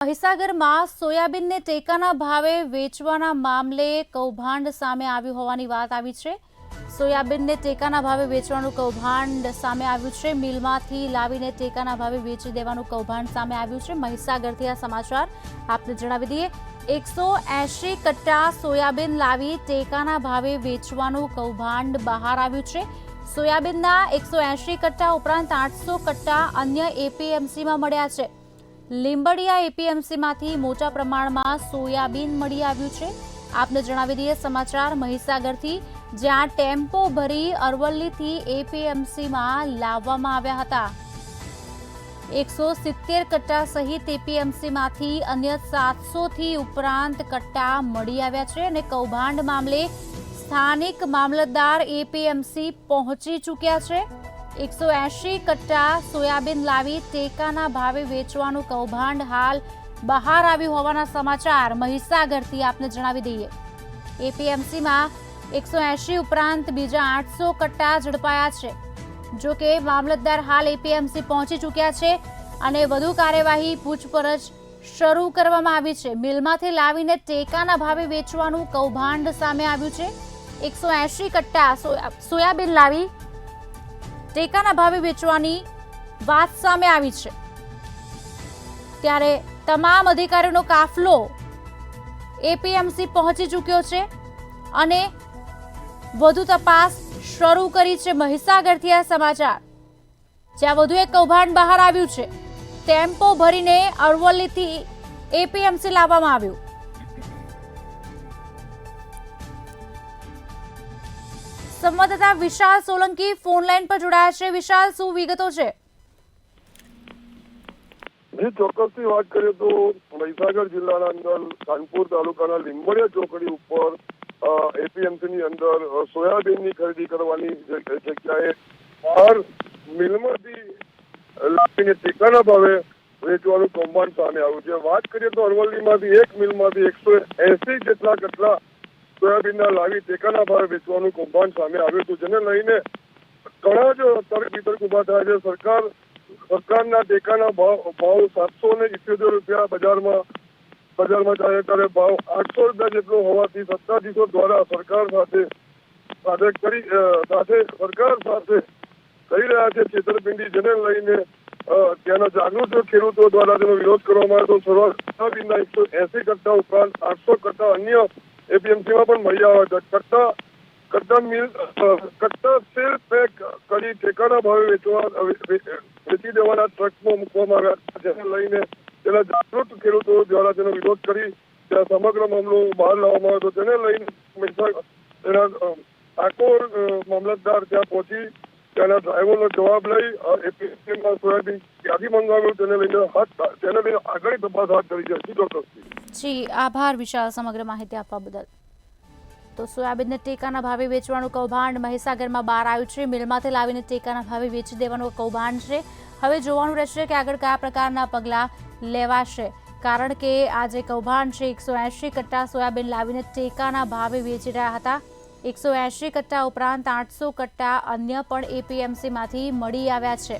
મહીસાગરમાં સોયાબીનને ટેકાના ભાવે વેચવાના મામલે કૌભાંડ સામે આવ્યું હોવાની વાત આવી છે। સોયાબીનને ટેકાના ભાવે વેચવાનું કૌભાંડ સામે આવ્યું છે। મિલમાંથી લાવીને ટેકાના ભાવે વેચી દેવાનું કૌભાંડ સામે આવ્યું છે। મહીસાગરથી આ સમાચાર આપને જણાવી દઈએ। 180 કટ્ટા સોયાબીન લાવી ટેકાના ભાવે વેચવાનું કૌભાંડ બહાર આવ્યું છે। સોયાબીનના 180 કટ્ટા ઉપરાંત 800 કટ્ટા અન્ય એપીએમસીમાં મળ્યા છે। લીંબડિયા એપીએમસીમાંથી મોટા પ્રમાણમાં સોયાબીન મળી આવ્યું છે। આપને જણાવી દઈએ સમાચાર મહીસાગરથી, જ્યાં ટેમ્પો ભરી અરવલ્લીથી એપીએમસીમાં લાવવામાં આવ્યા હતા। 170 કટ્ટા સહિત એપીએમસીમાંથી અન્ય 700 થી ઉપરાંત કટ્ટા મળી આવ્યા છે અને કૌભાંડ મામલે સ્થાનિક મામલતદાર એપીએમસી પહોંચી ચૂક્યા છે। 180 કટ્ટા સોયાબીન લાવી ટેકાના ભાવે વેચવાનું કૌભાંડ હાલ બહાર આવ્યું હોવાના સમાચાર મહીસાગરથી આપને જણાવી દઈએ। એપીએમસીમાં 180 ઉપરાંત બીજા 800 કટ્ટા ઝડપાયા છે। જો કે મામલતદાર હાલ એપીએમસી પહોંચી ચૂક્યા છે અને વધુ કાર્યવાહી પૂછપરછ શરૂ કરવામાં આવી છે। મિલમાંથી લાવીને ટેકાના ભાવે વેચવાનું કૌભાંડ સામે આવ્યું છે। 180 કટ્ટા સોયાબીન લાવી ટેકાના ભાવે વેચવાની વાત સામે આવી છે, ત્યારે તમામ અધિકારીઓનો કાફલો એપીએમસી પહોંચી ચૂક્યો છે અને વધુ તપાસ શરૂ કરી છે। મહીસાગરથી આ સમાચાર, જ્યાં વધુ એક કૌભાંડ બહાર આવ્યું છે। ટેમ્પો ભરીને અરવલ્લીથી એપીએમસી લાવવામાં આવ્યું। સંવાદદાતા વિશાલ સોલંકી ફોન લાઈન પર જોડાયા છે। વિશાલ, શું વિગતો છે? ચોક્કસથી વાત કરીએ તો મહીસાગર જિલ્લાના અંદર કાનપુર તાલુકાના લીંબડિયા ચોકડી ઉપર એપીએમસીની અંદર સોયાબીનની ખરીદી કરવાની જગ્યાએ બહાર મિલમાંથી લાવીને ટેકાના ભાવે વેચવાનું કૌભાંડ સામે આવ્યું છે। વાત કરીએ તો અરવલ્લીમાંથી એક મિલમાંથી 180 જેટલા કટલા સોયાબીનના લાવી ટેકાના ભાવે વેચવાનું કૌભાંડ સામે આવ્યું હતું, જેને લઈને ઘણા જ તર્ક વિતર્ક ઉભા થયા છે। સરકારના ટેકાના ભાવ 778 રૂપિયા બજારમાં ચાલે, ત્યારે ભાવ 800 રૂપિયા જેટલો હોવાથી સત્તાધીશો દ્વારા સરકાર સાથે કરી રહ્યા છે છેતરપિંડી, જેને લઈને ત્યાંના જાગૃત ખેડૂતો દ્વારા તેનો વિરોધ કરવામાં આવ્યો હતો। સોયાબીનના 180 કટ્ટા ઉપરાંત 800 કટ્ટા અન્ય એપીએમસીમાં પણ મળી આવ્યા છે। કટ્ટા સીલ પેક કરી ટેકાના ભાવે વેચી દેવાના ટ્રકમાં મૂકવામાં આવ્યા, જેને લઈને તેના જાગૃત ખેડૂતો દ્વારા તેનો વિરોધ કરી ત્યાં સમગ્ર મામલો બહાર લાવવામાં આવ્યો હતો, જેને લઈને તેના ઠાકોર મામલતદાર ત્યાં પહોંચી ત્યાંના ડ્રાઈવરનો જવાબ લઈ એપીએમસીમાં સોયાબીન ક્યાંથી મંગાવ્યું તેને લઈને આગળની તપાસ હાથ ધરી છે। જી આભાર વિશાલ સમગ્ર માહિતી આપવા બદલ। તો સોયાબીનને ટેકાના ભાવે વેચવાનું કૌભાંડ મહીસાગરમાં બહાર આવ્યું છે। મિલમાંથી લાવીને ટેકાના ભાવે વેચી દેવાનું કૌભાંડ છે। હવે જોવાનું રહેશે કે આગળ કયા પ્રકારના પગલાં લેવાશે, કારણ કે આ જે કૌભાંડ છે 180 કટ્ટા સોયાબીન લાવીને ટેકાના ભાવે વેચી રહ્યા હતા। 180 કટ્ટા ઉપરાંત 800 કટ્ટા અન્ય પણ એપીએમસીમાંથી મળી આવ્યા છે।